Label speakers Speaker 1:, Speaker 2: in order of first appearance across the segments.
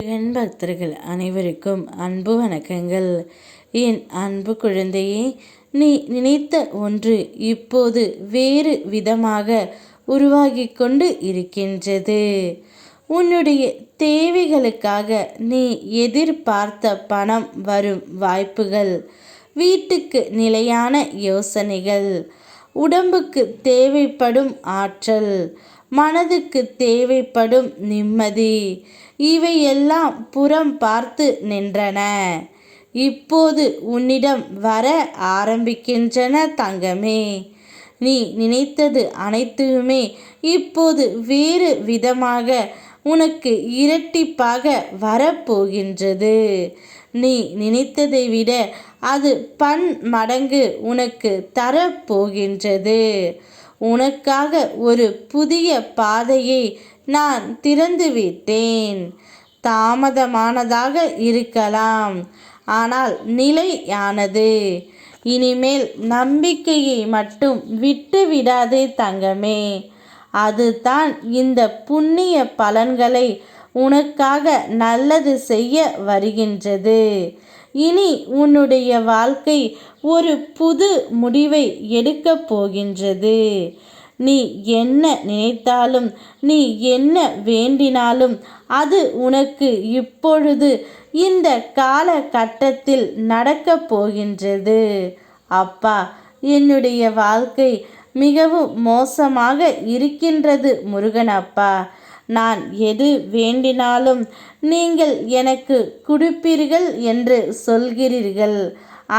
Speaker 1: முருகன் பக்தர்கள் அனைவருக்கும் அன்பு வணக்கங்கள். என் அன்பு குழந்தையே, நீ நினைத்த ஒன்று இப்போது வேறு விதமாக உருவாகி கொண்டு இருக்கின்றது. உன்னுடைய தேவைகளுக்காக நீ எதிர்பார்த்த பணம் வரும் வாய்ப்புகள், வீட்டுக்கு நிலையான யோசனைகள், உடம்புக்கு தேவைப்படும் ஆற்றல், மனதுக்கு தேவைப்படும் நிம்மதி, இவையெல்லாம் புறம் பார்த்து நின்றன. இப்போது உன்னிடம் வர ஆரம்பிக்கின்றன தங்கமே. நீ நினைத்தது அனைத்துமே இப்போது வேறு விதமாக உனக்கு இரட்டிப்பாக வரப்போகின்றது. நீ நினைத்ததை விட அது பன்மடங்கு உனக்கு தரப்போகின்றது. உனக்காக ஒரு புதிய பாதையை நான் திறந்துவிட்டேன். தாமதமானதாக இருக்கலாம், ஆனால் நிலையானது. இனிமேல் நம்பிக்கையை மட்டும் விட்டு விடாதே தங்கமே. அதுதான் இந்த புண்ணிய பலன்களை உனக்காக நல்லது செய்ய வருகின்றது. இனி உன்னுடைய வாழ்க்கை ஒரு புது முடிவை எடுக்கப் போகின்றது. நீ என்ன நினைத்தாலும், நீ என்ன வேண்டினாலும் அது உனக்கு இப்பொழுது இந்த காலகட்டத்தில் நடக்கப் போகின்றது. அப்பா, என்னுடைய வாழ்க்கை மிகவும் மோசமாக இருக்கின்றது முருகனப்பா. நான் எது வேண்டினாலும் நீங்கள் எனக்கு கொடுப்பீர்கள் என்று சொல்கிறீர்கள்,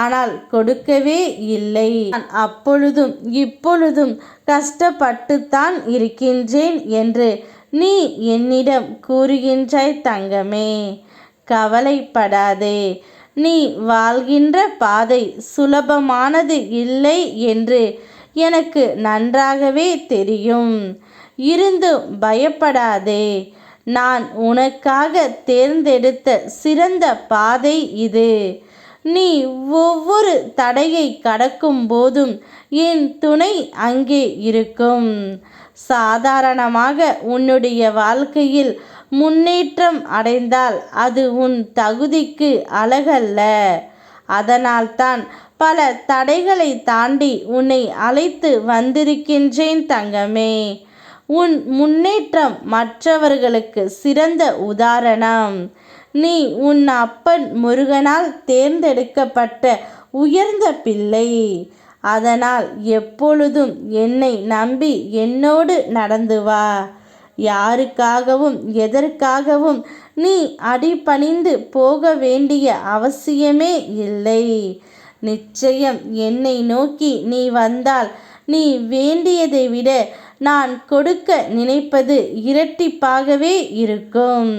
Speaker 1: ஆனால் கொடுக்கவே இல்லை. நான் அப்பொழுதும் இப்பொழுதும் கஷ்டப்பட்டுத்தான் இருக்கின்றேன் என்று நீ என்னிடம் கூறுகின்றாய் தங்கமே. கவலைப்படாதே. நீ வாழ்கின்ற பாதை சுலபமானது இல்லை என்று எனக்கு நன்றாகவே தெரியும். இருந்தும் பயப்படாதே. நான் உனக்காக தேர்ந்தெடுத்த சிறந்த பாதை இது. நீ ஒவ்வொரு தடையை கடக்கும் போதும் என் துணை அங்கே இருக்கும். சாதாரணமாக உன்னுடைய வாழ்க்கையில் முன்னேற்றம் அடைந்தால் அது உன் தகுதிக்கு அழகல்ல. அதனால்தான் பல தடைகளை தாண்டி உன்னை அழைத்து வந்திருக்கின்றேன் தங்கமே. உன் முன்னேற்றம் மற்றவர்களுக்கு சிறந்த உதாரணம். நீ உன் அப்பன் முருகனால் தேர்ந்தெடுக்கப்பட்ட உயர்ந்த பிள்ளை. அதனால் எப்பொழுதும் என்னை நம்பி என்னோடு நடந்து வா. யாருக்காகவும் எதற்காகவும் நீ அடிபணிந்து போக வேண்டிய அவசியமே இல்லை. நிச்சயம் என்னை நோக்கி நீ வந்தால் நீ வேண்டியதை விட நான் கொடுக்க நினைப்பது இரட்டிப்பாகவே இருக்கும்.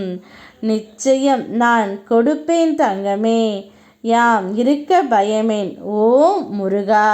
Speaker 1: நிச்சயம் நான் கொடுப்பேன் தங்கமே. யாம் இருக்க பயமேன். ஓம் முருகா.